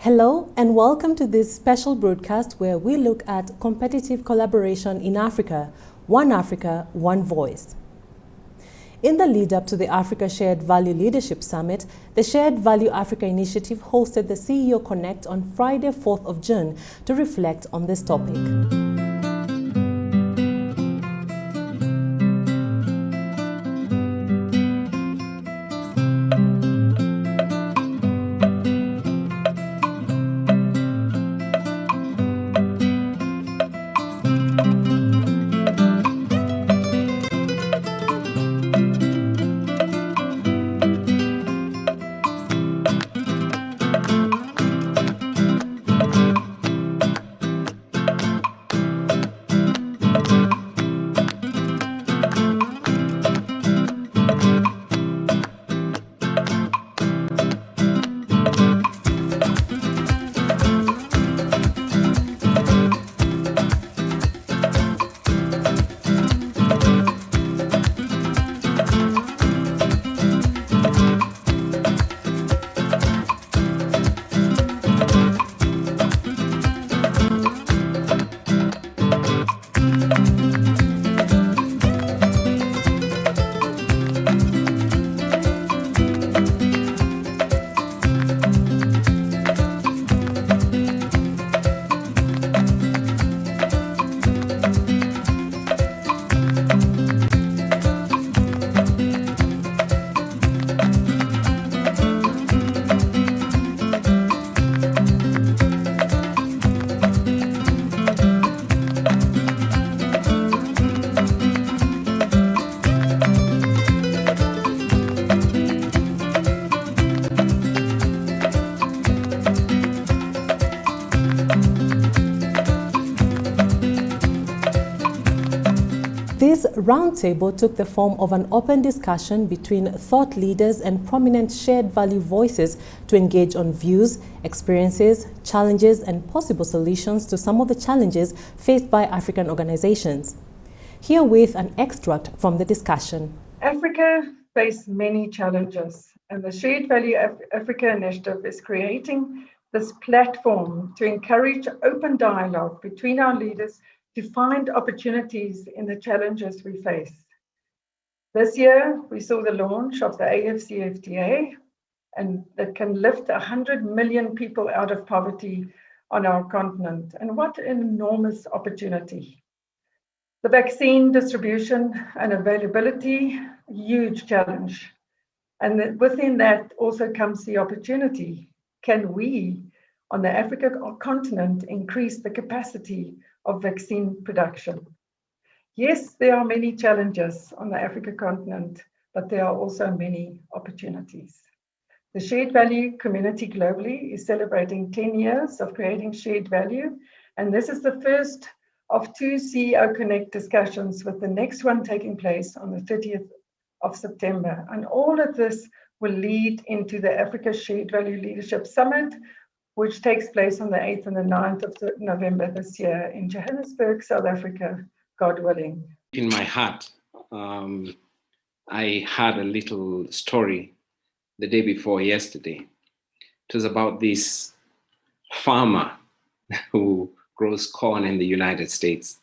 Hello and welcome to this special broadcast where we look at competitive collaboration in Africa, one voice. In the lead up to the Africa Shared Value Leadership Summit, the Shared Value Africa Initiative hosted the CEO Connect on Friday, 4th of June to reflect on this topic. This roundtable took the form of an open discussion between thought leaders and prominent shared value voices to engage on views, experiences, challenges, and possible solutions to some of the challenges faced by African organizations. Herewith an extract from the discussion. Africa faces many challenges, and the Shared Value Africa Initiative is creating this platform to encourage open dialogue between our leaders to find opportunities in the challenges we face. This year, we saw the launch of the AFCFTA, and that can lift 100 million people out of poverty on our continent. And what an enormous opportunity. The vaccine distribution and availability, huge challenge. And within that also comes the opportunity. Can we, on the African continent, increase the capacity of vaccine production? Yes, there are many challenges on the African continent, but there are also many opportunities. The Shared Value community globally is celebrating 10 years of creating shared value, and this is the first of two CEO Connect discussions, with the next one taking place on the 30th of September. And all of this will lead into the Africa Shared Value Leadership Summit, which takes place on the 8th and the 9th of November this year in Johannesburg, South Africa, God willing. In my heart, I had a little story the day before yesterday. It was about this farmer who grows corn in the United States.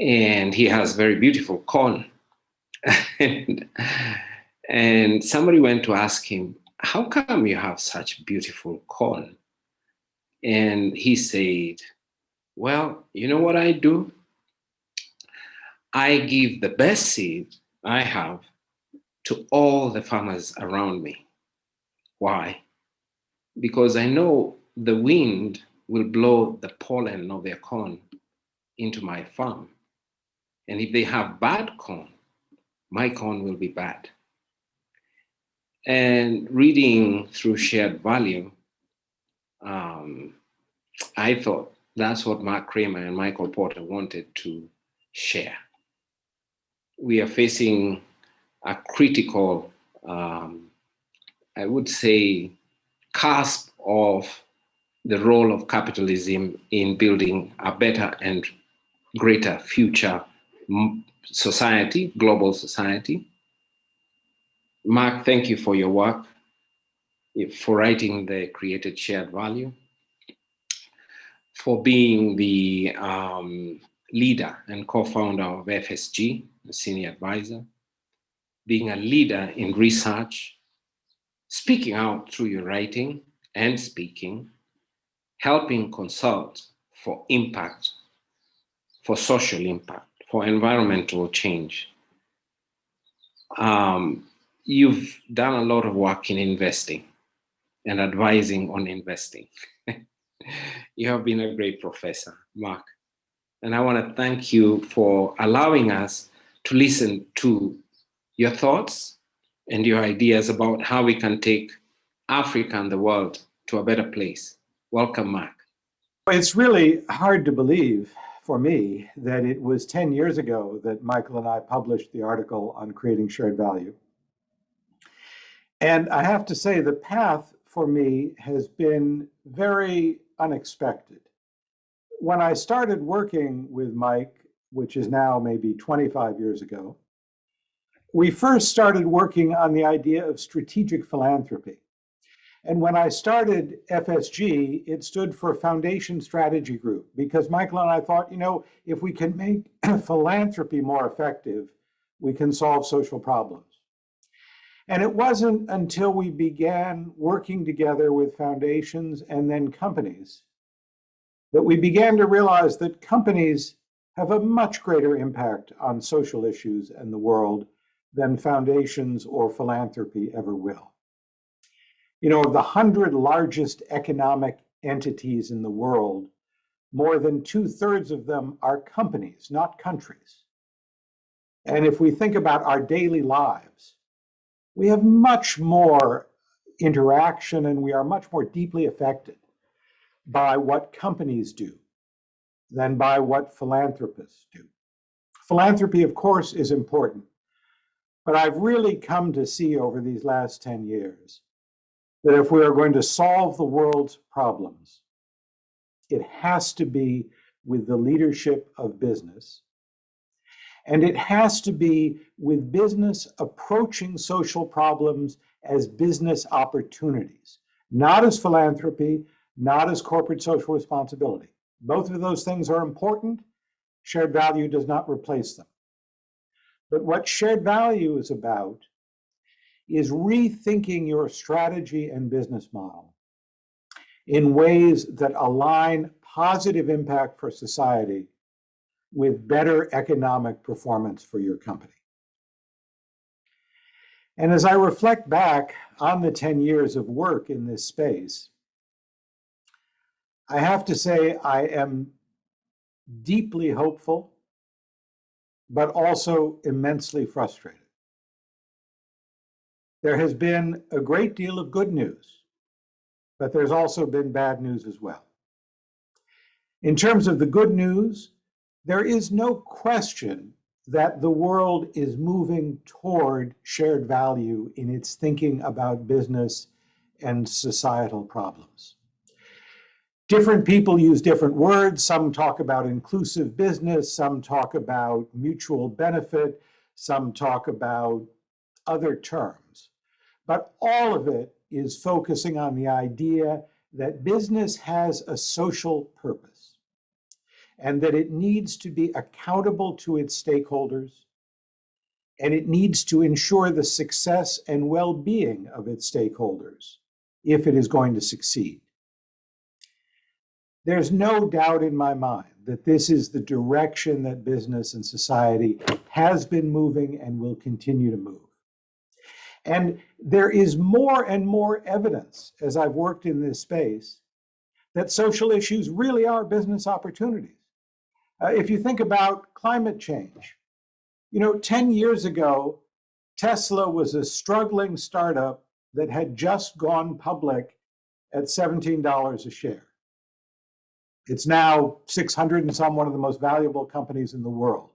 And he has very beautiful corn. and somebody went to ask him, how come you have such beautiful corn? And he said, well, you know what I do? I give the best seed I have to all the farmers around me. Why? Because I know the wind will blow the pollen of their corn into my farm. And if they have bad corn, my corn will be bad. And reading through Shared Value, I thought that's what Mark Kramer and Michael Porter wanted to share. We are facing a critical, I would say, cusp of the role of capitalism in building a better and greater future society, global society. Mark, thank you for your work. for writing the Created Shared Value, for being the leader and co-founder of FSG, the senior advisor, being a leader in research, speaking out through your writing and speaking, helping consult for impact, for social impact, for environmental change. You've done a lot of work in investing and advising on investing. You have been a great professor, Mark. And I want to thank you for allowing us to listen to your thoughts and your ideas about how we can take Africa and the world to a better place. Welcome, Mark. It's really hard to believe for me that it was 10 years ago that Michael and I published the article on creating shared value. And I have to say the path for me has been very unexpected. When I started working with Mike, which is now maybe 25 years ago, we first started working on the idea of strategic philanthropy. And when I started FSG, it stood for Foundation Strategy Group, because Michael and I thought, if we can make philanthropy more effective, we can solve social problems. And it wasn't until we began working together with foundations and then companies that we began to realize that companies have a much greater impact on social issues and the world than foundations or philanthropy ever will. Of the 100 largest economic entities in the world, more than 2/3 of them are companies, not countries. And if we think about our daily lives, we have much more interaction and we are much more deeply affected by what companies do than by what philanthropists do. Philanthropy, of course, is important, but I've really come to see over these last 10 years that if we are going to solve the world's problems, it has to be with the leadership of business. And it has to be with business approaching social problems as business opportunities, not as philanthropy, not as corporate social responsibility. Both of those things are important. Shared value does not replace them. But what shared value is about is rethinking your strategy and business model in ways that align positive impact for society with better economic performance for your company. And as I reflect back on the 10 years of work in this space, I have to say I am deeply hopeful, but also immensely frustrated. There has been a great deal of good news, but there's also been bad news as well. In terms of the good news, there is no question that the world is moving toward shared value in its thinking about business and societal problems. Different people use different words. Some talk about inclusive business, some talk about mutual benefit, some talk about other terms. But all of it is focusing on the idea that business has a social purpose and that it needs to be accountable to its stakeholders, and it needs to ensure the success and well-being of its stakeholders if it is going to succeed. There's no doubt in my mind that this is the direction that business and society has been moving and will continue to move. And there is more and more evidence, as I've worked in this space, that social issues really are business opportunities. If you think about climate change, 10 years ago, Tesla was a struggling startup that had just gone public at $17 a share. It's now 600 and some, one of the most valuable companies in the world.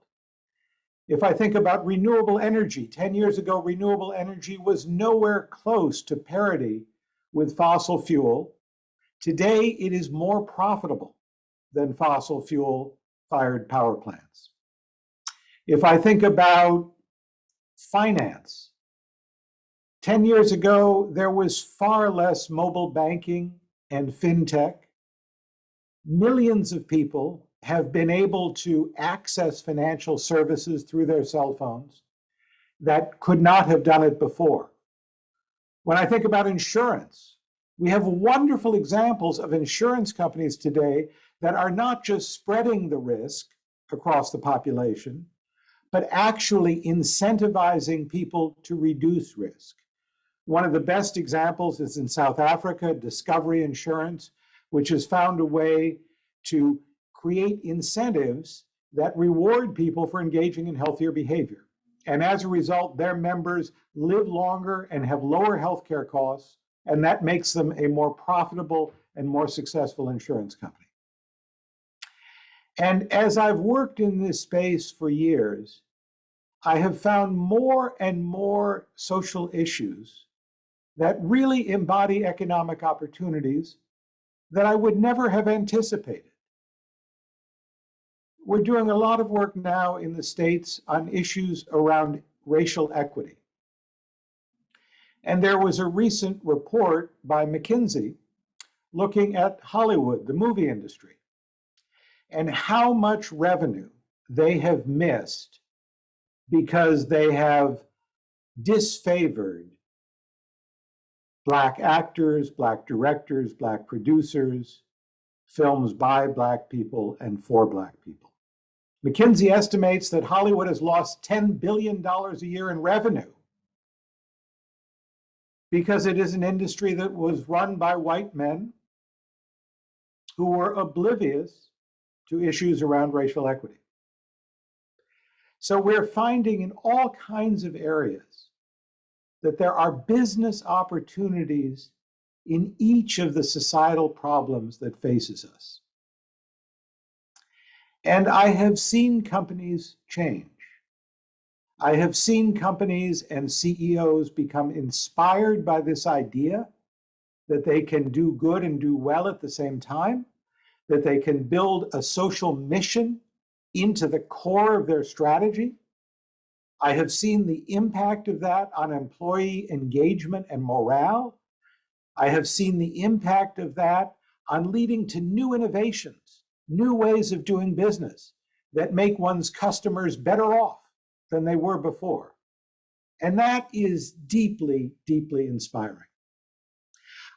If I think about renewable energy, 10 years ago, renewable energy was nowhere close to parity with fossil fuel. Today, it is more profitable than fossil fuel-fired power plants. If I think about finance, 10 years ago, there was far less mobile banking and fintech. Millions of people have been able to access financial services through their cell phones that could not have done it before. When I think about insurance, we have wonderful examples of insurance companies today that are not just spreading the risk across the population, but actually incentivizing people to reduce risk. One of the best examples is in South Africa, Discovery Insurance, which has found a way to create incentives that reward people for engaging in healthier behavior. And as a result, their members live longer and have lower healthcare costs, and that makes them a more profitable and more successful insurance company. And as I've worked in this space for years, I have found more and more social issues that really embody economic opportunities that I would never have anticipated. We're doing a lot of work now in the States on issues around racial equity. And there was a recent report by McKinsey looking at Hollywood, the movie industry, and how much revenue they have missed because they have disfavored Black actors, Black directors, Black producers, films by Black people and for Black people. McKinsey estimates that Hollywood has lost $10 billion a year in revenue because it is an industry that was run by white men who were oblivious to issues around racial equity. So we're finding in all kinds of areas that there are business opportunities in each of the societal problems that faces us. And I have seen companies change. I have seen companies and CEOs become inspired by this idea that they can do good and do well at the same time, that they can build a social mission into the core of their strategy. I have seen the impact of that on employee engagement and morale. I have seen the impact of that on leading to new innovations, new ways of doing business that make one's customers better off than they were before. And that is deeply, deeply inspiring.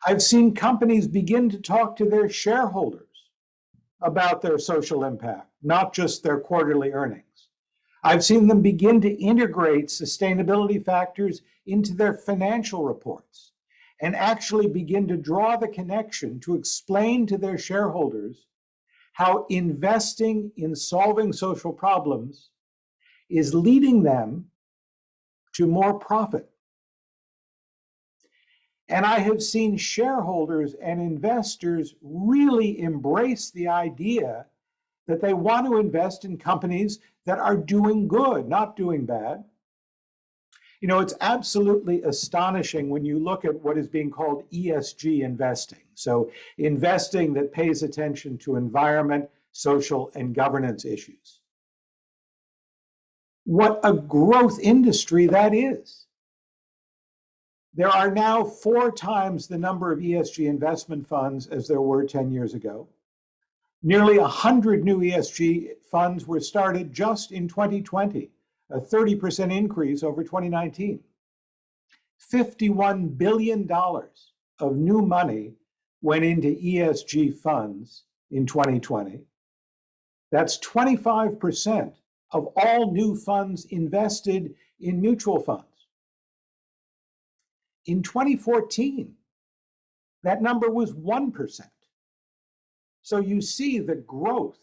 I've seen companies begin to talk to their shareholders about their social impact, not just their quarterly earnings. I've seen them begin to integrate sustainability factors into their financial reports and actually begin to draw the connection to explain to their shareholders how investing in solving social problems is leading them to more profit. And I have seen shareholders and investors really embrace the idea that they want to invest in companies that are doing good, not doing bad. You know, it's absolutely astonishing when you look at what is being called ESG investing. So investing that pays attention to environment, social, and governance issues. What a growth industry that is. There are now 4 times the number of ESG investment funds as there were 10 years ago. Nearly 100 new ESG funds were started just in 2020, a 30% increase over 2019. $51 billion of new money went into ESG funds in 2020. That's 25% of all new funds invested in mutual funds. In 2014, that number was 1%. So you see the growth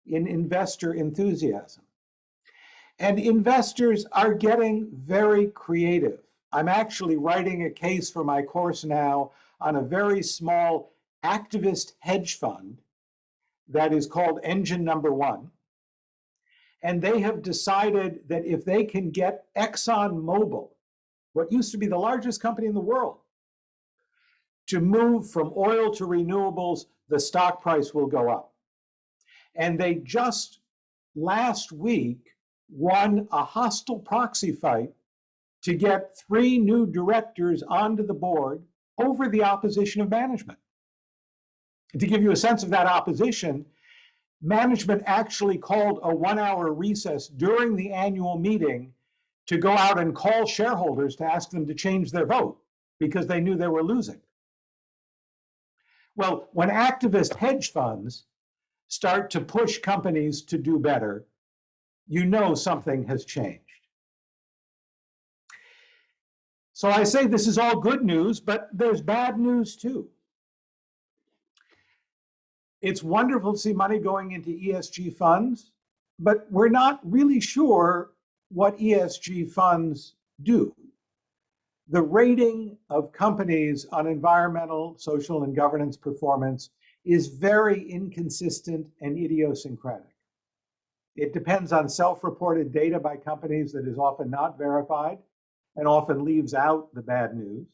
in investor enthusiasm. And investors are getting very creative. I'm actually writing a case for my course now on a very small activist hedge fund that is called Engine Number 1. And they have decided that if they can get ExxonMobil, what used to be the largest company in the world, to move from oil to renewables, the stock price will go up. And they just last week won a hostile proxy fight to get 3 new directors onto the board over the opposition of management. To give you a sense of that opposition, management actually called a 1-hour recess during the annual meeting to go out and call shareholders to ask them to change their vote because they knew they were losing. Well, when activist hedge funds start to push companies to do better, you know something has changed. So I say this is all good news, but there's bad news too. It's wonderful to see money going into ESG funds, but we're not really sure what ESG funds do. The rating of companies on environmental, social, and governance performance is very inconsistent and idiosyncratic. It depends on self-reported data by companies that is often not verified and often leaves out the bad news.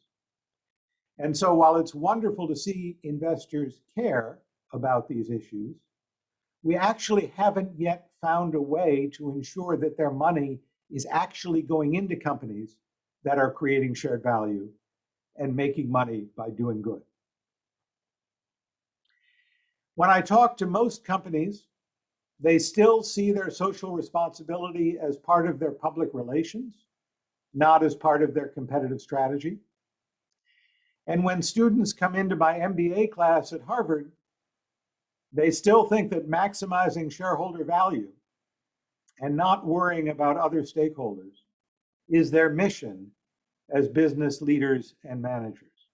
And so while it's wonderful to see investors care about these issues, we actually haven't yet found a way to ensure that their money is actually going into companies that are creating shared value and making money by doing good. When I talk to most companies, they still see their social responsibility as part of their public relations, not as part of their competitive strategy. And when students come into my MBA class at Harvard, they still think that maximizing shareholder value and not worrying about other stakeholders is their mission as business leaders and managers.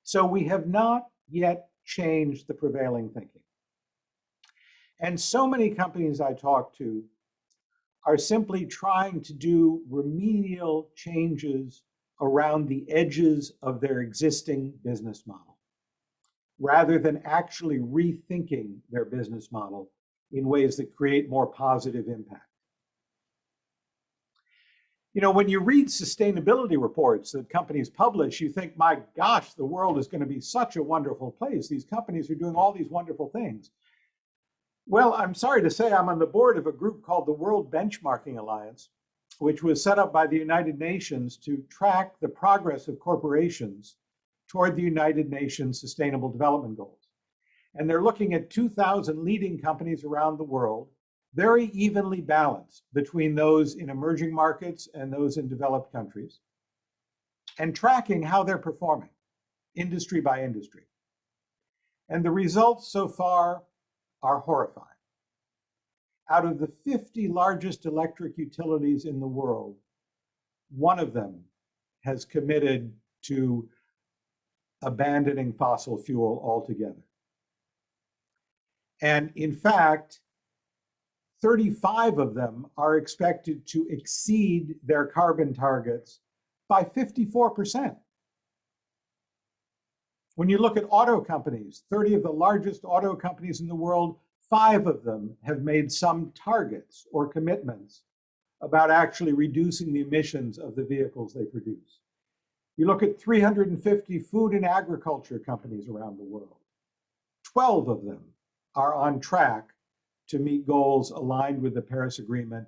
So we have not yet changed the prevailing thinking. And so many companies I talk to are simply trying to do remedial changes around the edges of their existing business model, rather than actually rethinking their business model in ways that create more positive impact. You know, when you read sustainability reports that companies publish, you think, my gosh, the world is going to be such a wonderful place. These companies are doing all these wonderful things. Well, I'm sorry to say I'm on the board of a group called the World Benchmarking Alliance, which was set up by the United Nations to track the progress of corporations toward the United Nations Sustainable Development Goals. And they're looking at 2,000 leading companies around the world, very evenly balanced between those in emerging markets and those in developed countries, and tracking how they're performing, industry by industry. And the results so far are horrifying. Out of the 50 largest electric utilities in the world, one of them has committed to abandoning fossil fuel altogether. And in fact, 35 of them are expected to exceed their carbon targets by 54%. When you look at auto companies, 30 of the largest auto companies in the world, 5 of them have made some targets or commitments about actually reducing the emissions of the vehicles they produce. You look at 350 food and agriculture companies around the world. 12 of them are on track to meet goals aligned with the Paris Agreement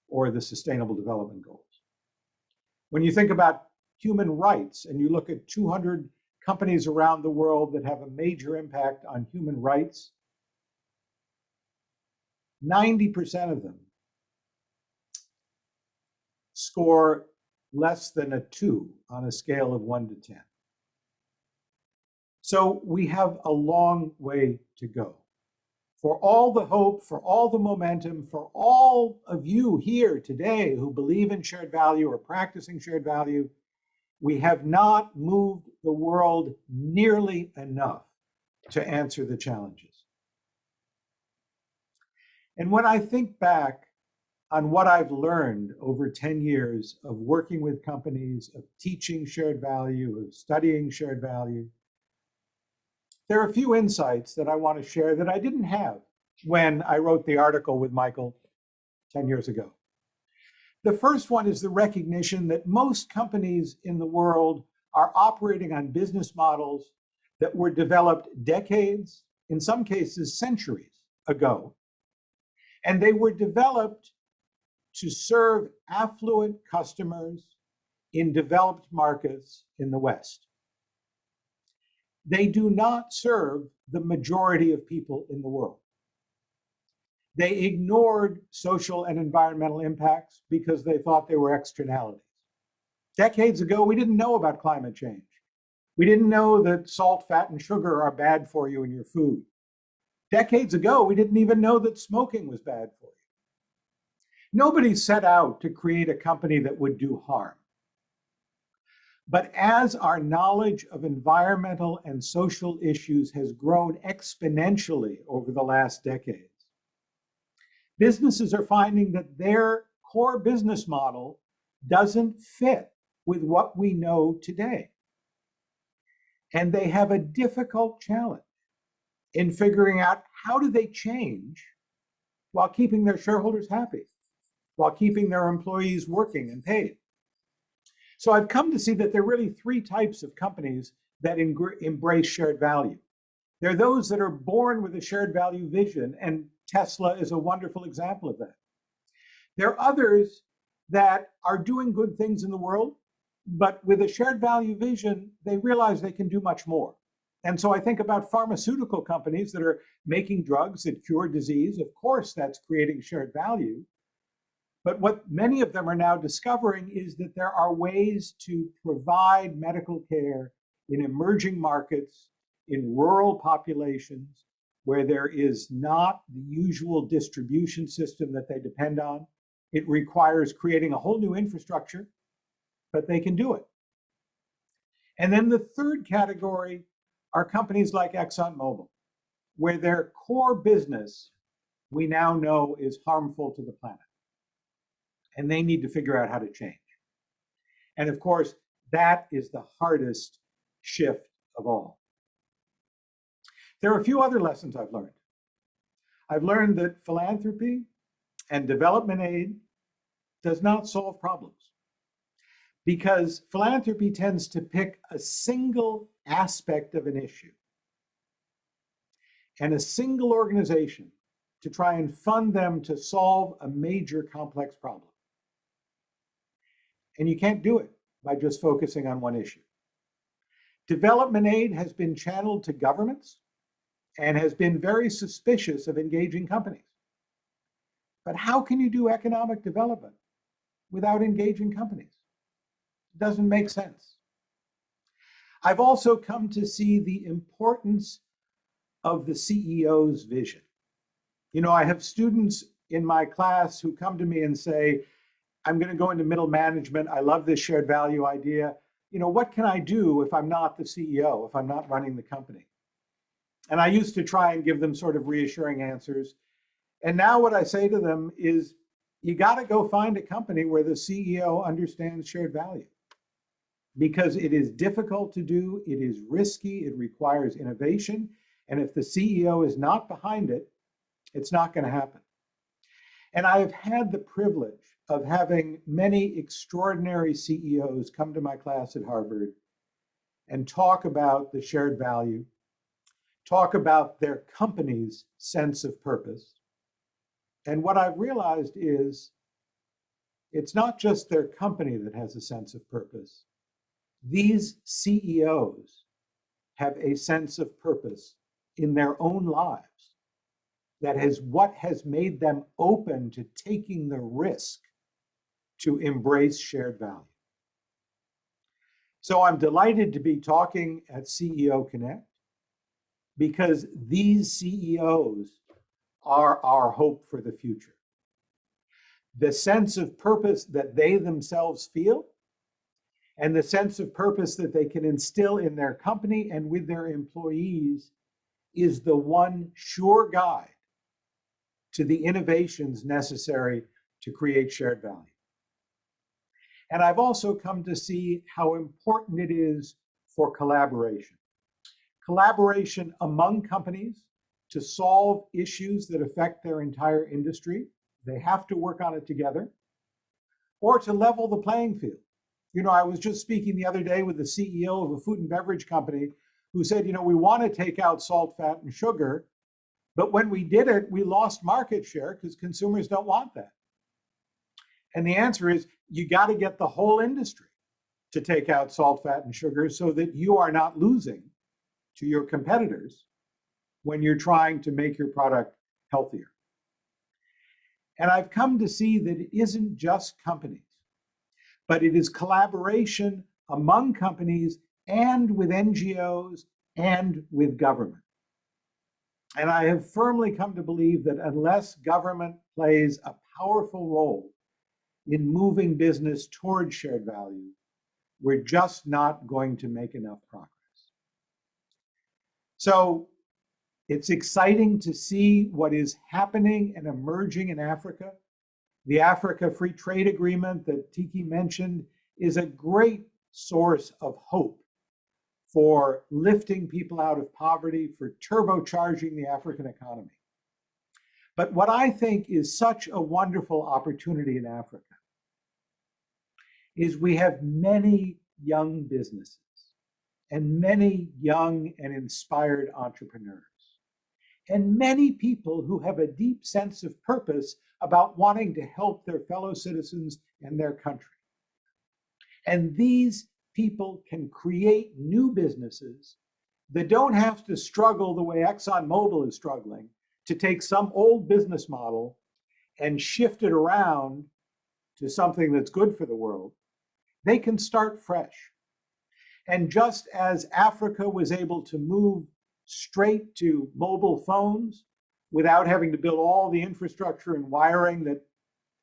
or the Sustainable Development Goals. When you think about human rights and you look at 200 companies around the world that have a major impact on human rights, 90% of them score less than a 2 on a scale of 1 to 10. So we have a long way to go. For all the hope, for all the momentum, for all of you here today who believe in shared value or practicing shared value, we have not moved the world nearly enough to answer the challenges. And when I think back on what I've learned over 10 years of working with companies, of teaching shared value, of studying shared value, there are a few insights that I want to share that I didn't have when I wrote the article with Michael 10 years ago. The first one is the recognition that most companies in the world are operating on business models that were developed decades, in some cases centuries ago. And they were developed to serve affluent customers in developed markets in the West. They do not serve the majority of people in the world. They ignored social and environmental impacts because they thought they were externalities. Decades ago, we didn't know about climate change. We didn't know that salt, fat, and sugar are bad for you in your food. Decades ago, we didn't even know that smoking was bad for you. Nobody set out to create a company that would do harm. But as our knowledge of environmental and social issues has grown exponentially over the last decades, businesses are finding that their core business model doesn't fit with what we know today. And they have a difficult challenge in figuring out how do they change while keeping their shareholders happy, while keeping their employees working and paid. So I've come to see that there are really three types of companies that embrace shared value. There are those that are born with a shared value vision, and Tesla is a wonderful example of that. There are others that are doing good things in the world, but with a shared value vision, they realize they can do much more. And so I think about pharmaceutical companies that are making drugs that cure disease. Of course, that's creating shared value. But what many of them are now discovering is that there are ways to provide medical care in emerging markets, in rural populations, where there is not the usual distribution system that they depend on. It requires creating a whole new infrastructure, but they can do it. And then the third category are companies like ExxonMobil, where their core business we now know is harmful to the planet. And they need to figure out how to change. And of course, that is the hardest shift of all. There are a few other lessons I've learned. I've learned that philanthropy and development aid does not solve problems, because philanthropy tends to pick a single aspect of an issue and a single organization to try and fund them to solve a major complex problem. And you can't do it by just focusing on one issue. Development aid has been channeled to governments and has been very suspicious of engaging companies. But how can you do economic development without engaging companies? It doesn't make sense. I've also come to see the importance of the CEO's vision. You know, I have students in my class who come to me and say, I'm going to go into middle management. I love this shared value idea. You know, what can I do if I'm not the CEO, if I'm not running the company? And I used to try and give them sort of reassuring answers. And now what I say to them is, you got to go find a company where the CEO understands shared value, because it is difficult to do, it is risky, it requires innovation. And if the CEO is not behind it, it's not going to happen. And I have had the privilege of having many extraordinary CEOs come to my class at Harvard and talk about the shared value, talk about their company's sense of purpose. And what I've realized is it's not just their company that has a sense of purpose. These CEOs have a sense of purpose in their own lives. That is what has made them open to taking the risk to embrace shared value. So I'm delighted to be talking at CEO Connect, because these CEOs are our hope for the future. The sense of purpose that they themselves feel, and the sense of purpose that they can instill in their company and with their employees, is the one sure guide to the innovations necessary to create shared value. And I've also come to see how important it is for collaboration. Collaboration among companies to solve issues that affect their entire industry. They have to work on it together, or to level the playing field. You know, I was just speaking the other day with the CEO of a food and beverage company who said, you know, we want to take out salt, fat, and sugar, but when we did it, we lost market share because consumers don't want that. And the answer is, you got to get the whole industry to take out salt, fat, and sugar so that you are not losing to your competitors when you're trying to make your product healthier. And I've come to see that it isn't just companies, but it is collaboration among companies and with NGOs and with government. And I have firmly come to believe that unless government plays a powerful role in moving business towards shared value, we're just not going to make enough progress. So it's exciting to see what is happening and emerging in Africa. The Africa Free Trade Agreement that Tiki mentioned is a great source of hope for lifting people out of poverty, for turbocharging the African economy. But what I think is such a wonderful opportunity in Africa is we have many young businesses and many young and inspired entrepreneurs, and many people who have a deep sense of purpose about wanting to help their fellow citizens and their country. And these people can create new businesses that don't have to struggle the way ExxonMobil is struggling to take some old business model and shift it around to something that's good for the world. They can start fresh. And just as Africa was able to move straight to mobile phones without having to build all the infrastructure and wiring that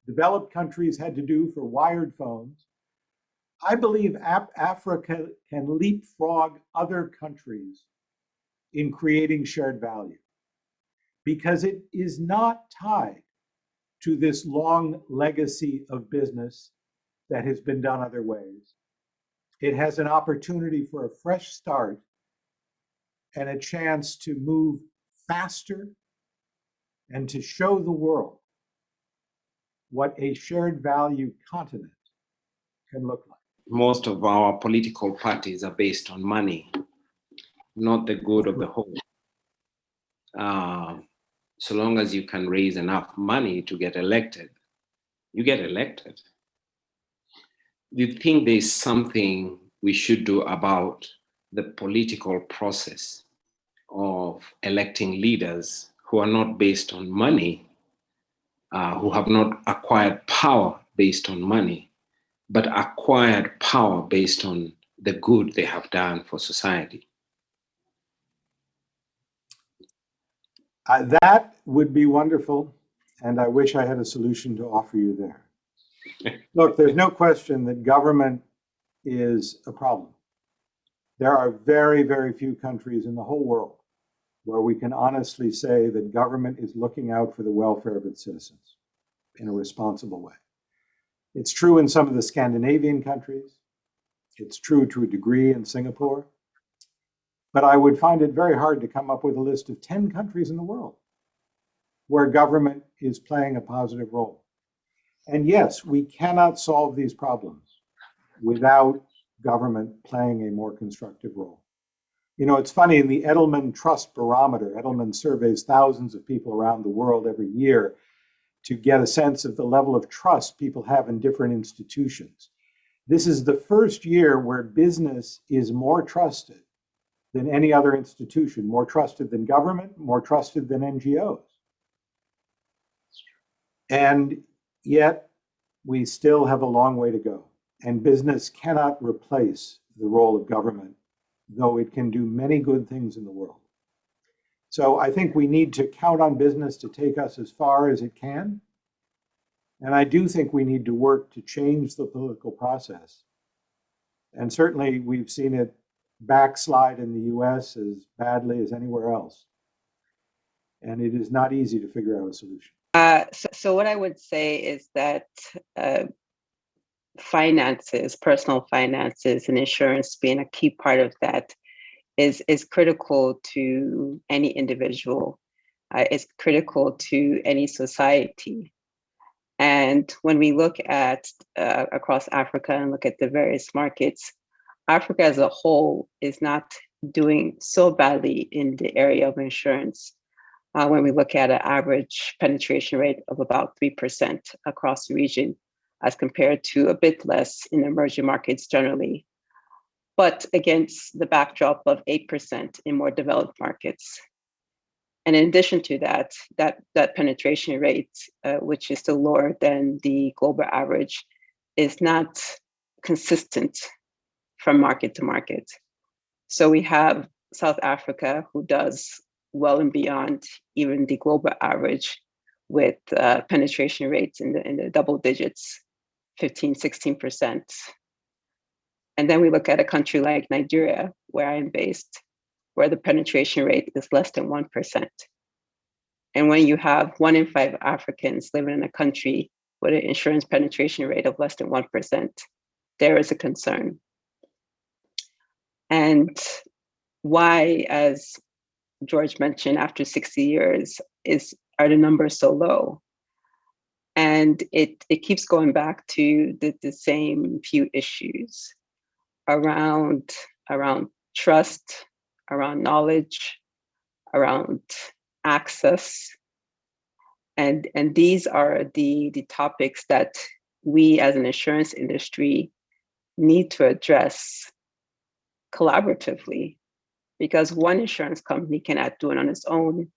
developed countries had to do for wired phones, I believe Africa can leapfrog other countries in creating shared value because it is not tied to this long legacy of business that has been done other ways. It has an opportunity for a fresh start and a chance to move faster and to show the world what a shared value continent can look like. Most of our political parties are based on money, not the good of the whole. So long as you can raise enough money to get elected, you get elected. Do you think there's something we should do about the political process of electing leaders who are not based on money, who have not acquired power based on money, but acquired power based on the good they have done for society? That would be wonderful, and I wish I had a solution to offer you there. Look, there's no question that government is a problem. There are very, very few countries in the whole world where we can honestly say that government is looking out for the welfare of its citizens in a responsible way. It's true in some of the Scandinavian countries. It's true to a degree in Singapore. But I would find it very hard to come up with a list of 10 countries in the world where government is playing a positive role. And yes, we cannot solve these problems without government playing a more constructive role. You know, it's funny, in the Edelman Trust Barometer, Edelman surveys thousands of people around the world every year to get a sense of the level of trust people have in different institutions. This is the first year where business is more trusted than any other institution, more trusted than government, more trusted than NGOs. And yet, we still have a long way to go. And business cannot replace the role of government, though it can do many good things in the world. So I think we need to count on business to take us as far as it can. And I do think we need to work to change the political process. And certainly we've seen it backslide in the US as badly as anywhere else. And it is not easy to figure out a solution. So what I would say is that finances, personal finances, and insurance being a key part of that is critical to any individual. It's critical to any society. And when we look at across Africa and look at the various markets, Africa as a whole is not doing so badly in the area of insurance. When we look at an average penetration rate of about 3% across the region, as compared to a bit less in emerging markets generally, but against the backdrop of 8% in more developed markets. And in addition to that, that penetration rate, which is still lower than the global average, is not consistent from market to market. So we have South Africa, who does well and beyond even the global average, with penetration rates in the double digits, 15, 16%. And then we look at a country like Nigeria, where I am based, where the penetration rate is less than 1%. And when you have 1 in 5 Africans living in a country with an insurance penetration rate of less than 1%, there is a concern. And why, as George mentioned, after 60 years, are the numbers so low? And it keeps going back to the same few issues around trust, around knowledge, around access. And these are the topics that we as an insurance industry need to address collaboratively, because one insurance company cannot do it on its own.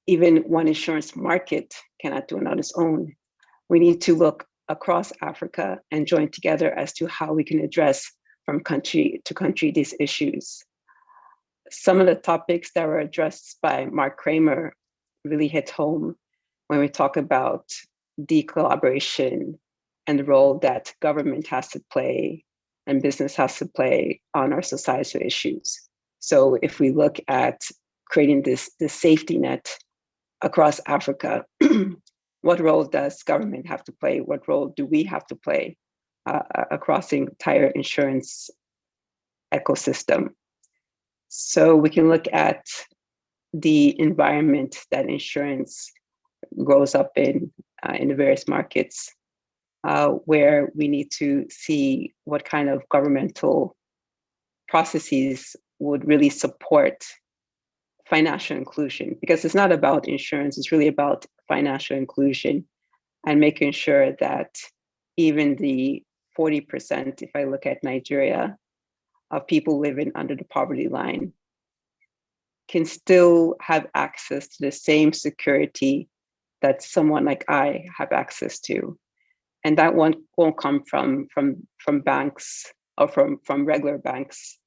Even one insurance market cannot do it on its own. We need to look across Africa and join together as to how we can address from country to country these issues. Some of the topics that were addressed by Mark Kramer really hit home when we talk about the collaboration and the role that government has to play and business has to play on our societal issues. So if we look at creating this safety net across Africa, what role does government have to play? What role do we have to play across the entire insurance ecosystem? So we can look at the environment that insurance grows up in the various markets, where we need to see what kind of governmental processes would really support financial inclusion, because it's not about insurance, it's really about financial inclusion and making sure that even the 40%, if I look at Nigeria, of people living under the poverty line can still have access to the same security that someone like I have access to. And that won't come from banks or from regular banks.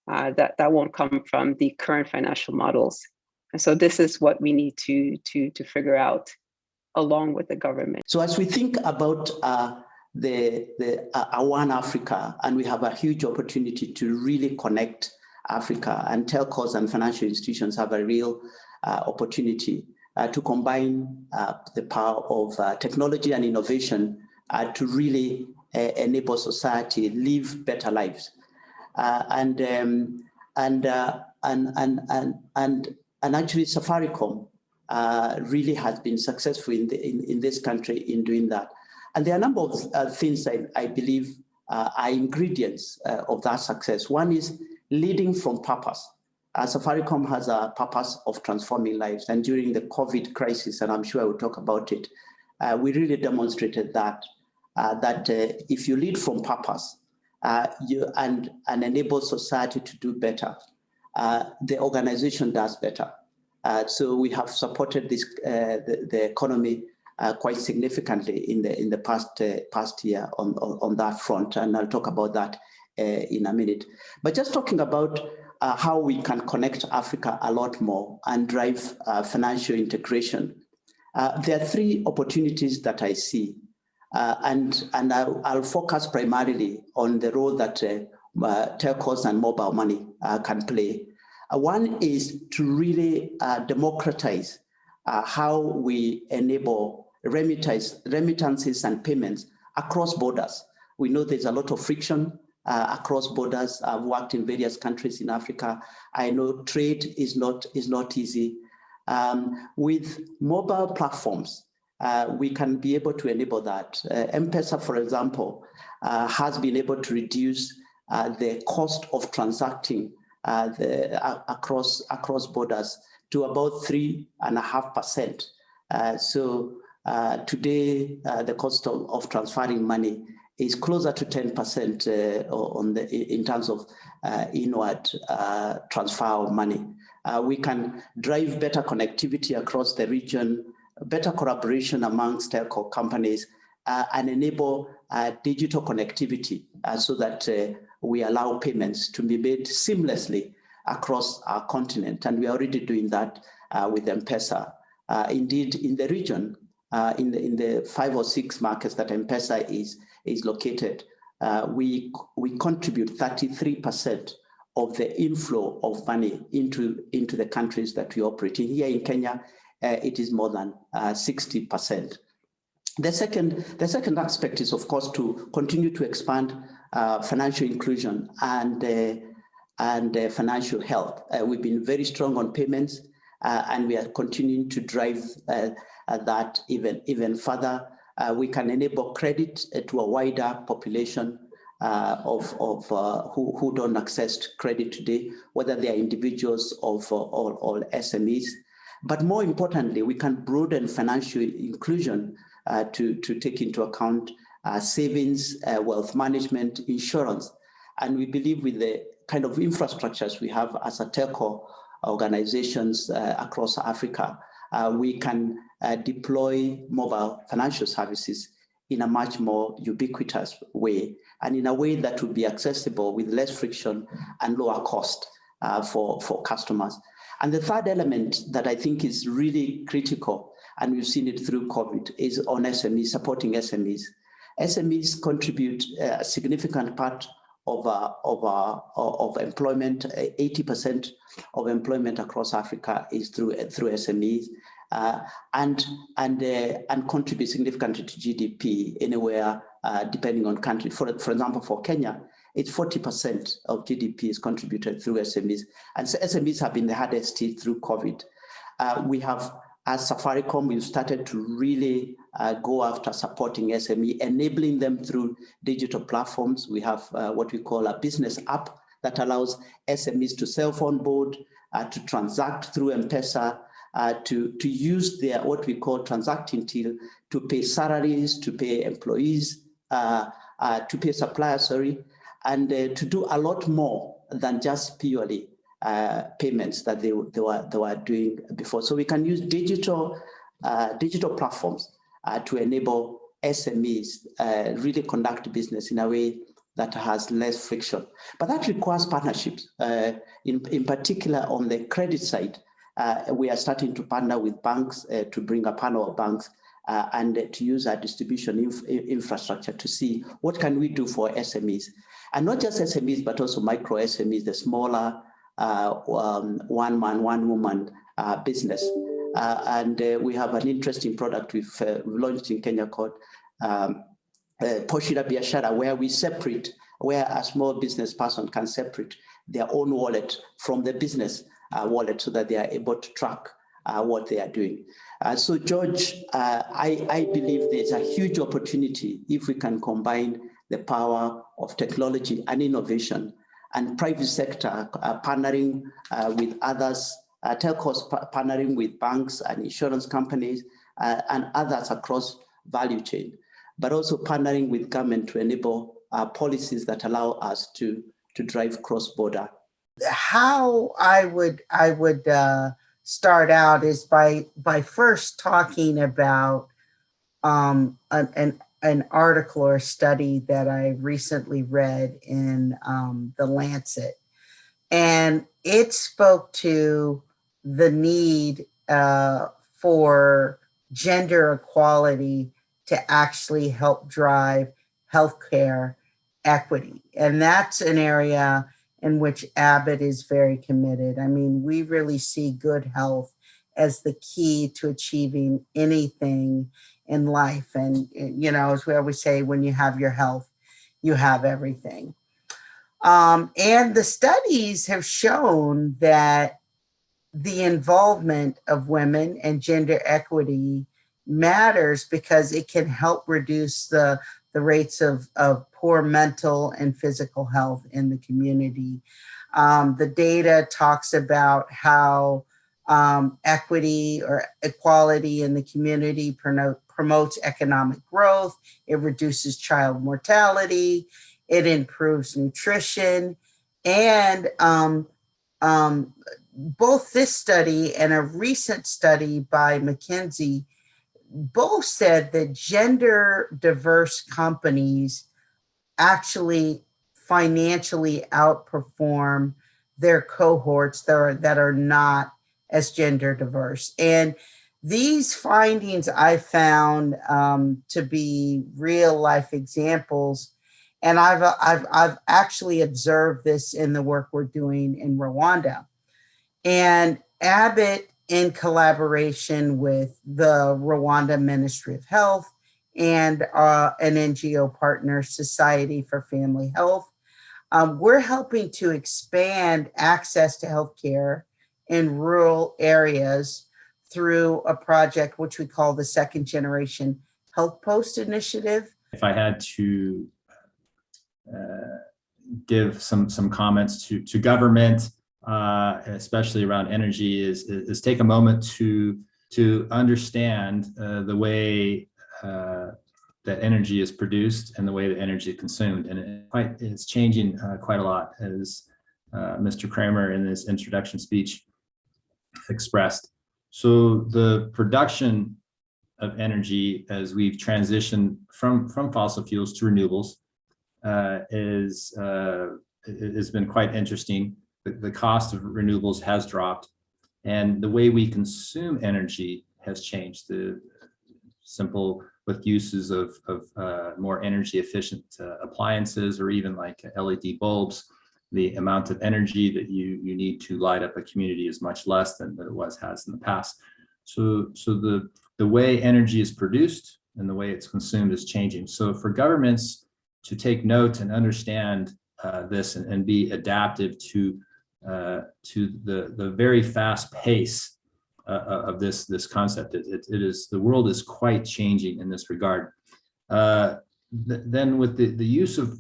That won't come from the current financial models. And so this is what we need to figure out along with the government. So as we think about One Africa, and we have a huge opportunity to really connect Africa, and telcos and financial institutions have a real opportunity to combine the power of technology and innovation to really enable society live better lives. And actually Safaricom really has been successful in this country in doing that. And there are a number of things I believe are ingredients of that success. One is leading from purpose. Safaricom has a purpose of transforming lives. And during the COVID crisis, and I'm sure I will talk about it, we really demonstrated that if you lead from purpose and enable society to do better, the organization does better. So we have supported this the economy quite significantly in the past year on that front, and I'll talk about that in a minute. But just talking about how we can connect Africa a lot more and drive financial integration. There are three opportunities that I see, and I'll focus primarily on the role that telcos and mobile money can play. One is to really democratize how we enable remittances and payments across borders. We know there's a lot of friction across borders. I've worked in various countries in Africa. I know trade is not easy. With mobile platforms, we can be able to enable that. M-Pesa, for example, has been able to reduce the cost of transacting across borders to about 3.5%. So Today, the cost of transferring money is closer to 10% in terms of inward transfer of money. We can drive better connectivity across the region, better collaboration amongst telco companies, and enable digital connectivity so that we allow payments to be made seamlessly across our continent. And we are already doing that with M-Pesa. Indeed, in the region, in the 5 or 6 markets that M-Pesa is located, we contribute 33% of the inflow of money into the countries that we operate in. Here in Kenya, it is more than 60%. The second aspect is, of course, to continue to expand financial inclusion and financial health. We've been very strong on payments, and we are continuing to drive that even further. We can enable credit to a wider population of who don't access credit today, whether they are individuals or SMEs. But more importantly, we can broaden financial inclusion to take into account savings, wealth management, insurance. And we believe with the kind of infrastructures we have as a telco organizations across Africa, we can deploy mobile financial services in a much more ubiquitous way, and in a way that will be accessible with less friction and lower cost for customers. And the third element that I think is really critical, and we've seen it through COVID, is on SMEs, supporting SMEs. SMEs contribute a significant part of employment. 80% of employment across Africa is through SMEs, and contribute significantly to GDP anywhere, depending on country. For example, for Kenya, it's 40% of GDP is contributed through SMEs, and so SMEs have been the hardest hit through COVID. We have, as Safaricom, we've started to really go after supporting SME, enabling them through digital platforms. We have what we call a business app that allows SMEs to self-onboard, to transact through M-Pesa, to use their what we call transacting till to pay salaries, to pay employees, to pay suppliers, and to do a lot more than just purely payments that they were doing before. So we can use digital platforms to enable SMEs really conduct business in a way that has less friction. But that requires partnerships. In particular, on the credit side, we are starting to partner with banks to bring a panel of banks and to use our distribution infrastructure to see what can we do for SMEs. And not just SMEs, but also micro SMEs, the smaller one-man, one-woman business. And we have an interesting product we've launched in Kenya called Pochi la Biashara, where a small business person can separate their own wallet from the business wallet so that they are able to track what they are doing. So George, I believe there's a huge opportunity if we can combine the power of technology and innovation and private sector partnering with others, telcos partnering with banks and insurance companies and others across value chain, but also partnering with government to enable policies that allow us to drive cross-border. How I would start out is by first talking about an article or study that I recently read in The Lancet. And it spoke to the need for gender equality to actually help drive healthcare equity. And that's an area in which Abbott is very committed. I mean, we really see good health as the key to achieving anything in life. And, you know, as we always say, when you have your health, you have everything. And the studies have shown that the involvement of women and gender equity matters because it can help reduce the rates of poor mental and physical health in the community. The data talks about how equity or equality in the community promotes economic growth, it reduces child mortality, it improves nutrition, and both this study and a recent study by McKinsey both said that gender diverse companies actually financially outperform their cohorts that are not as gender diverse. And these findings I found to be real life examples. And I've actually observed this in the work we're doing in Rwanda. And Abbott, in collaboration with the Rwanda Ministry of Health and an NGO partner, Society for Family Health, we're helping to expand access to healthcare in rural areas through a project which we call the Second Generation Health Post Initiative. If I had to give some comments to government, especially around energy, is take a moment to understand the way that energy is produced and the way that energy is consumed, and it's changing quite a lot, as Mr. Kramer in his introduction speech expressed. So the production of energy, as we've transitioned from fossil fuels to renewables, has been quite interesting. The cost of renewables has dropped, and the way we consume energy has changed. The simple with uses of more energy efficient appliances, or even like LED bulbs, the amount of energy that you need to light up a community is much less than it has in the past. So the way energy is produced and the way it's consumed is changing. So for governments to take note and understand this and be adaptive to the very fast pace of this concept. It is, the world is quite changing in this regard. Then with the use of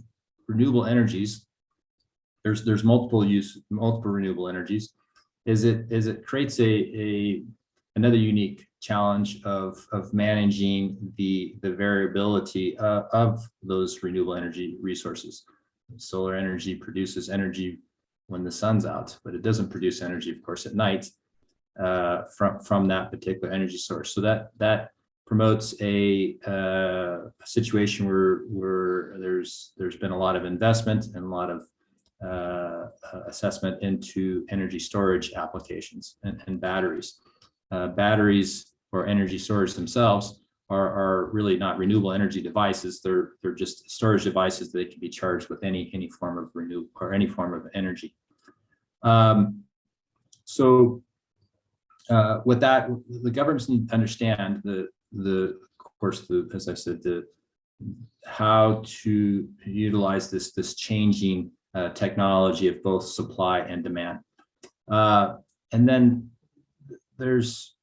renewable energies, there's multiple renewable energies. It creates another unique challenge of managing the variability of those renewable energy resources. Solar energy produces energy when the sun's out, but it doesn't produce energy, of course, at night from that particular energy source. So that promotes a situation where there's been a lot of investment and a lot of assessment into energy storage applications and batteries. Batteries or energy storage themselves are really not renewable energy devices. They're just storage devices that can be charged with any form of renewable or any form of energy. With that, the governments need to understand as I said, how to utilize this changing technology of both supply and demand. And then there's,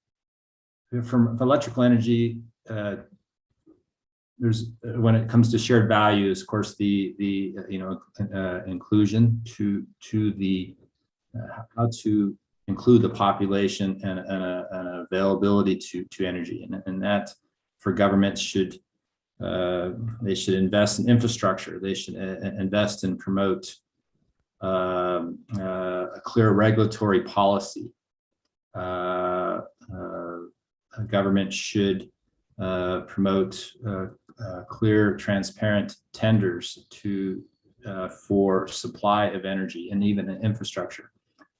from electrical energy, there's, when it comes to shared values, of course, the inclusion to the how to include the population and availability to energy, and that for governments should invest in infrastructure. They should invest and promote a clear regulatory policy. A government should promote clear, transparent tenders for supply of energy and even an infrastructure.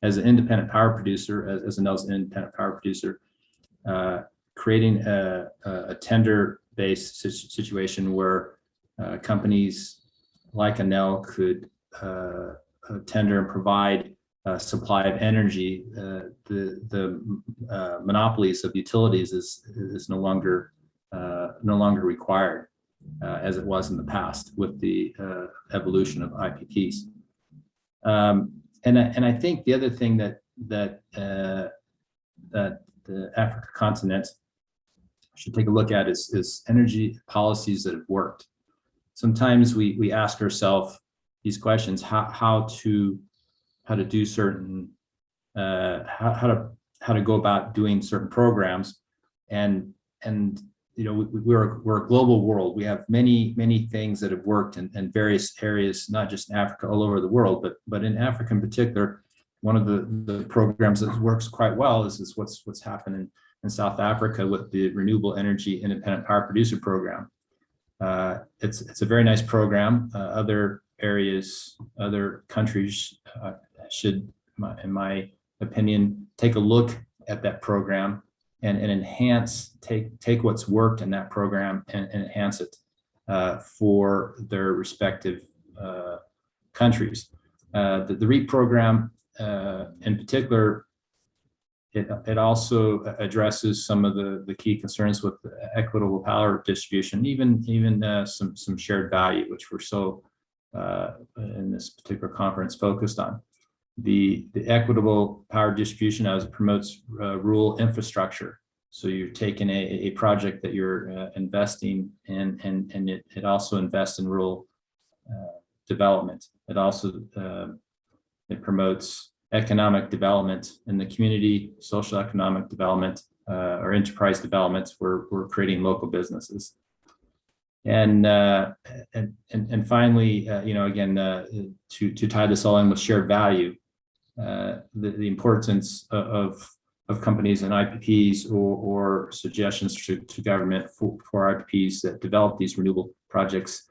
As an independent power producer, as an independent power producer, creating a tender-based situation where companies like Enel could tender and provide supply of energy. The monopolies of utilities is no longer required as it was in the past with the evolution of IPPs. And I think the other thing that the Africa continent should take a look at is energy policies that have worked. Sometimes we ask ourselves these questions: how to do certain, how to go about doing certain programs, and we're a global world. We have many things that have worked in various areas, not just in Africa, all over the world, but in Africa in particular. One of the programs that works quite well is what's happening in South Africa with the Renewable Energy Independent Power Producer Program. It's a very nice program. Other areas, other countries should, in my opinion, take a look at that program and enhance, take what's worked in that program and enhance it for their respective countries. The REAP program in particular, it also addresses some of the key concerns with equitable power distribution, even some shared value, which we're so in this particular conference focused on. The equitable power distribution as it promotes rural infrastructure. So you're taking a project that you're investing in, and it also invests in rural development. It also it promotes economic development in the community, social economic development, or enterprise developments where we're creating local businesses. And finally, again, to tie this all in with shared value, the importance of companies and IPPs or suggestions to government for IPPs that develop these renewable projects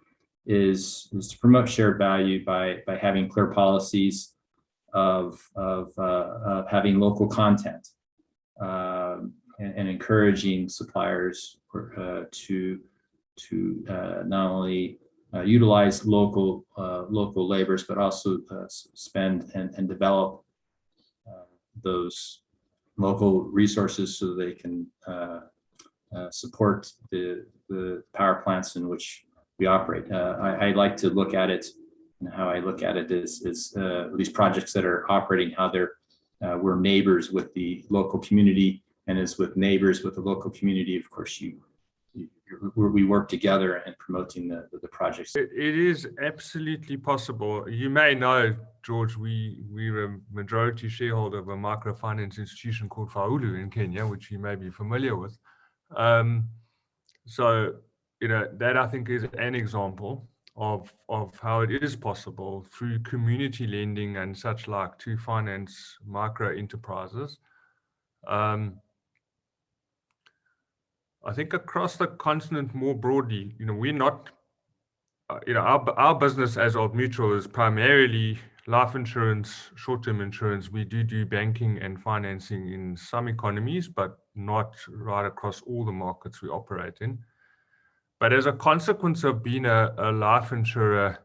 is to promote shared value by having clear policies of having local content and encouraging suppliers to not only utilize local labors, but also spend and develop those local resources so they can support the power plants in which we operate. I like to look at it, and how I look at it is these projects that are operating, how we're neighbors with the local community, and as with neighbors with the local community, of course, we work together in promoting the projects. It is absolutely possible. You may know, George, we're a majority shareholder of a microfinance institution called Faulu in Kenya, which you may be familiar with. So, that I think is an example of how it is possible through community lending and such like to finance micro enterprises. I think across the continent more broadly, we're not, our business as Old Mutual is primarily life insurance, short-term insurance. We do banking and financing in some economies, but not right across all the markets we operate in. But as a consequence of being a life insurer,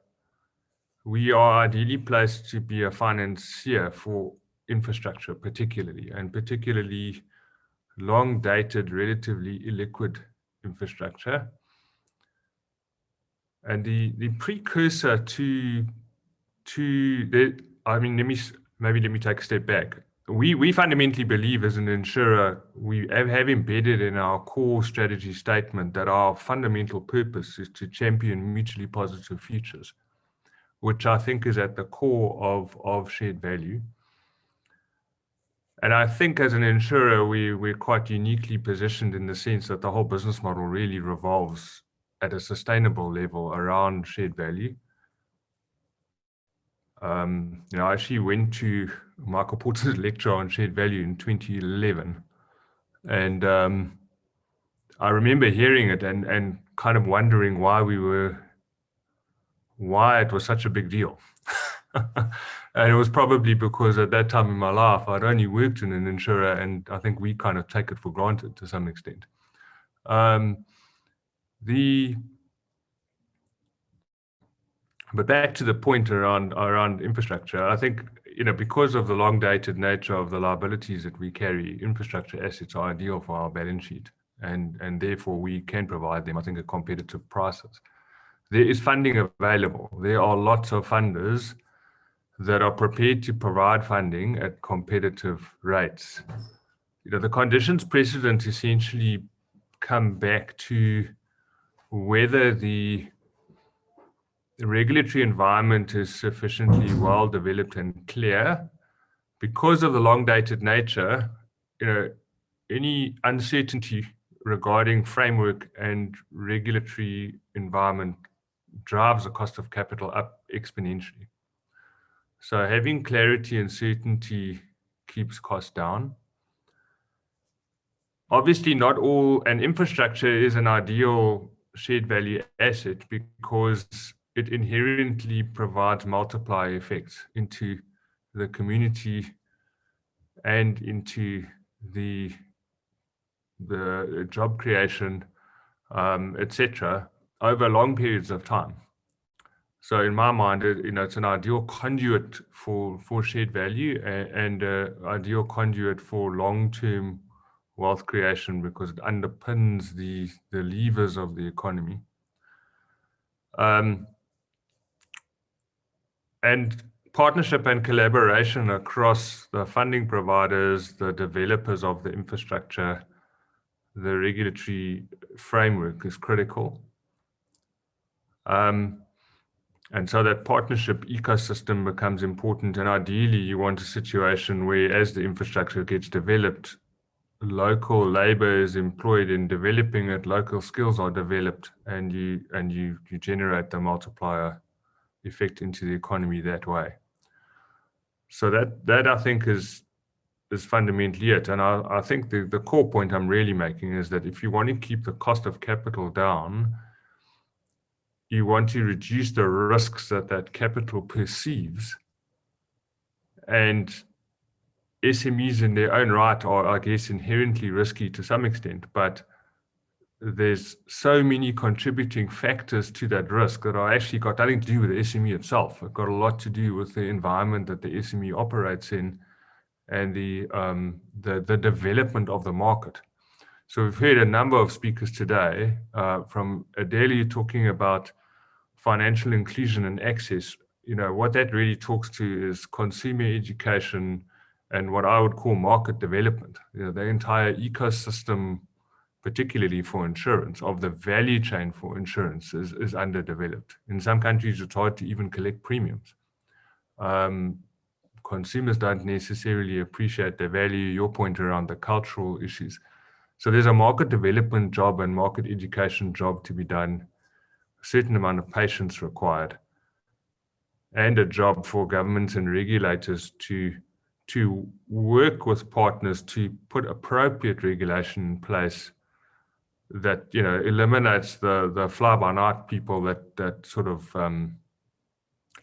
we are ideally placed to be a financier for infrastructure, particularly long-dated, relatively illiquid infrastructure. And the precursor to that, let me take a step back. We fundamentally believe as an insurer, we have embedded in our core strategy statement that our fundamental purpose is to champion mutually positive futures, which I think is at the core of shared value. And I think as an insurer, we're quite uniquely positioned in the sense that the whole business model really revolves at a sustainable level around shared value. I actually went to Michael Porter's lecture on shared value in 2011. And I remember hearing it and kind of wondering why it was such a big deal. And it was probably because at that time in my life, I'd only worked in an insurer, and I think we kind of take it for granted to some extent. But back to the point around infrastructure, I think, because of the long-dated nature of the liabilities that we carry, infrastructure assets are ideal for our balance sheet, and therefore we can provide them, I think, at competitive prices. There is funding available. There are lots of funders that are prepared to provide funding at competitive rates. The conditions precedent essentially come back to whether the regulatory environment is sufficiently well developed and clear. Because of the long dated nature, any uncertainty regarding framework and regulatory environment drives the cost of capital up exponentially. So having clarity and certainty keeps costs down. Obviously, not all, and infrastructure is an ideal shared value asset because it inherently provides multiplier effects into the community and into the job creation, etc., over long periods of time. So in my mind, it's an ideal conduit for shared value and ideal conduit for long-term wealth creation because it underpins the levers of the economy. And partnership and collaboration across the funding providers, the developers of the infrastructure, the regulatory framework is critical. And so that partnership ecosystem becomes important. And ideally, you want a situation where as the infrastructure gets developed, local labor is employed in developing it, local skills are developed, and you generate the multiplier effect into the economy that way. So that I think is fundamentally it. And I think the core point I'm really making is that if you want to keep the cost of capital down, you want to reduce the risks that capital perceives. And SMEs in their own right are, I guess, inherently risky to some extent, but there's so many contributing factors to that risk that are actually got nothing to do with the SME itself. It's got a lot to do with the environment that the SME operates in and the development of the market. So we've heard a number of speakers today, from Adele talking about financial inclusion and access. What that really talks to is consumer education and what I would call market development. The entire ecosystem, particularly for insurance, of the value chain for insurance is underdeveloped. In some countries, it's hard to even collect premiums. Consumers don't necessarily appreciate the value, your point around the cultural issues. So there's a market development job and market education job to be done, a certain amount of patience required, and a job for governments and regulators to work with partners to put appropriate regulation in place that eliminates the fly-by-night people that sort of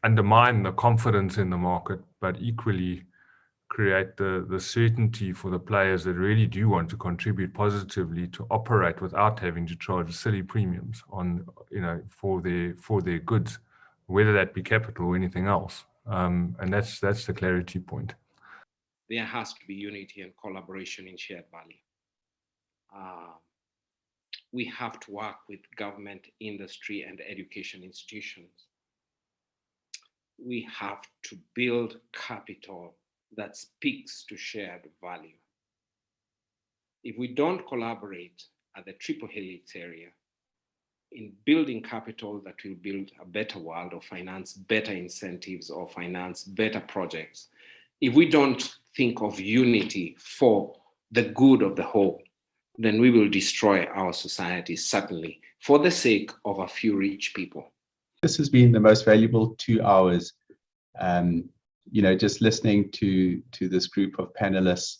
undermine the confidence in the market, but equally create the certainty for the players that really do want to contribute positively to operate without having to charge silly premiums on for their goods, whether that be capital or anything else. And that's the clarity point. There has to be unity and collaboration in shared value. We have to work with government, industry, and education institutions. We have to build capital that speaks to shared value. If we don't collaborate at the triple helix area in building capital that will build a better world or finance better incentives or finance better projects, if we don't think of unity for the good of the whole, then we will destroy our society, certainly, for the sake of a few rich people. This has been the most valuable 2 hours. Just listening to this group of panelists.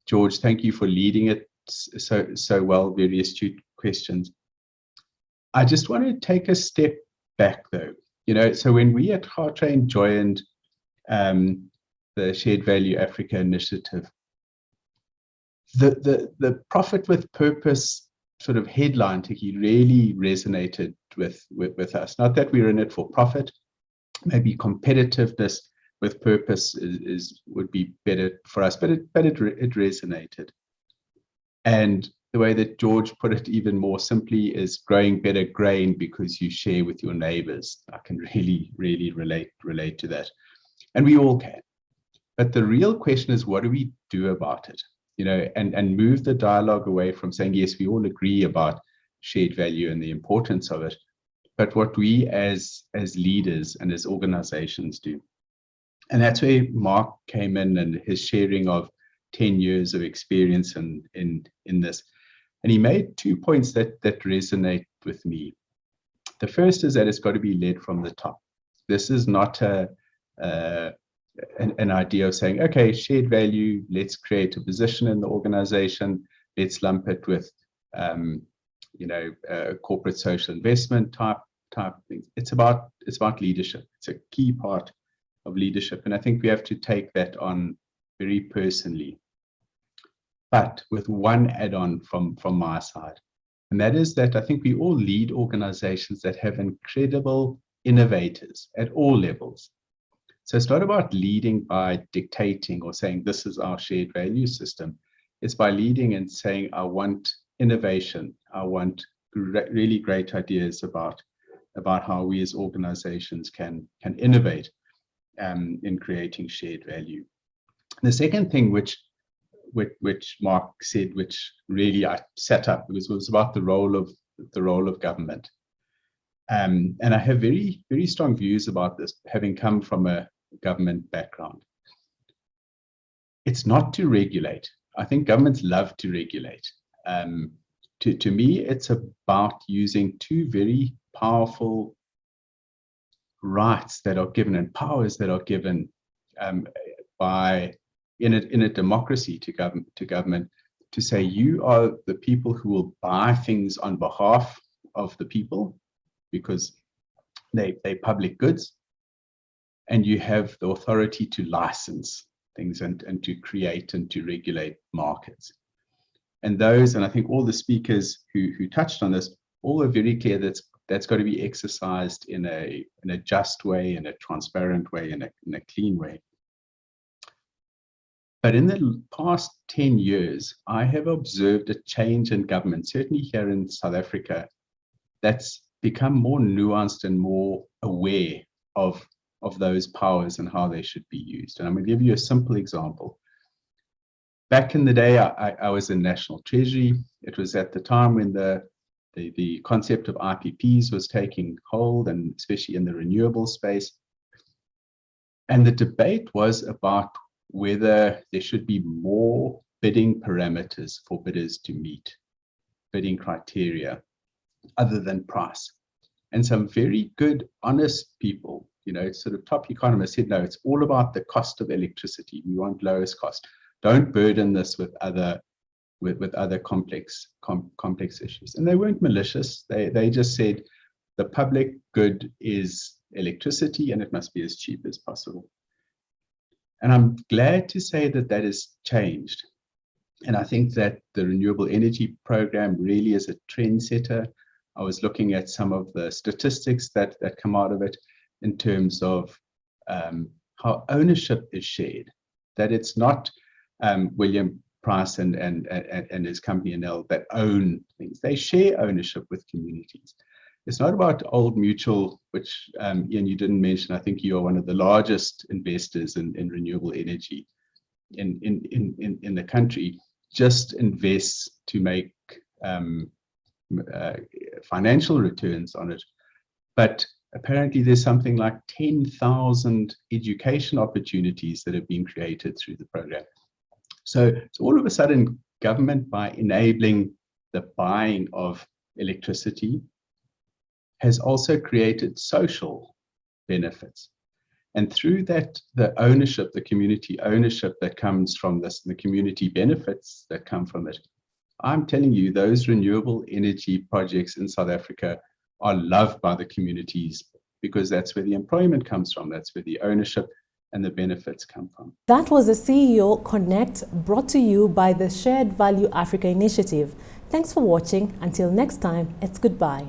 George, thank you for leading it so well, very astute questions. I just want to take a step back though. So when we at Hartrain joined the Shared Value Africa initiative, the profit with purpose sort of headline really resonated with us. Not that we're in it for profit, maybe competitiveness with purpose would be better for us, but it resonated. And the way that George put it even more simply is growing better grain because you share with your neighbors. I can really relate to that, and we all can. But the real question is, what do we do about it? And move the dialogue away from saying, yes, we all agree about shared value and the importance of it, but what we as leaders and as organizations do. And that's where Mark came in and his sharing of 10 years of experience in this. And he made 2 points that resonate with me. The first is that it's got to be led from the top. This is not an idea of saying, okay, shared value, let's create a position in the organization, let's lump it with, corporate social investment type things. It's about leadership. It's a key part of leadership, and I think we have to take that on very personally. But with one add-on from my side, and that is that I think we all lead organizations that have incredible innovators at all levels. So it's not about leading by dictating or saying this is our shared value system. It's by leading and saying I want innovation. I want really great ideas about how we as organizations can innovate in creating shared value. The second thing which Mark said, which really I sat up, was about the role of government. And I have very, very strong views about this, having come from a government background. It's not to regulate. I think governments love to regulate. To me, it's about using two very powerful rights that are given and powers that are given in a democracy to government to say you are the people who will buy things on behalf of the people because they're public goods, and you have the authority to license things and to create and to regulate markets. And I think all the speakers who touched on this, all are very clear that's got to be exercised in a just way, in a transparent way, in a clean way. But in the past 10 years, I have observed a change in government, certainly here in South Africa, that's become more nuanced and more aware of those powers and how they should be used. And I'm going to give you a simple example. Back in the day, I was in National Treasury. It was at the time when the concept of IPPs was taking hold, and especially in the renewable space. And the debate was about whether there should be more bidding parameters for bidders to meet, bidding criteria other than price. And some very good, honest people, sort of top economists said, no, it's all about the cost of electricity. We want lowest cost. Don't burden this with other complex issues. And they weren't malicious. They just said the public good is electricity and it must be as cheap as possible. And I'm glad to say that has changed. And I think that the renewable energy program really is a trendsetter. I was looking at some of the statistics that come out of it in terms of how ownership is shared, that it's not William Price and his company Enel that own things. They share ownership with communities. It's not about Old Mutual, which Ian, you didn't mention. I think you are one of the largest investors in renewable energy in the country. Just invests to make financial returns on it. But apparently there's something like 10,000 education opportunities that have been created through the program. So all of a sudden, government, by enabling the buying of electricity, has also created social benefits. And through that, the ownership, the community ownership that comes from this, the community benefits that come from it, I'm telling you, those renewable energy projects in South Africa are loved by the communities because that's where the employment comes from, that's where the ownership and the benefits come from. That was the CEO Connect, brought to you by the Shared Value Africa Initiative. Thanks for watching. Until next time, it's goodbye.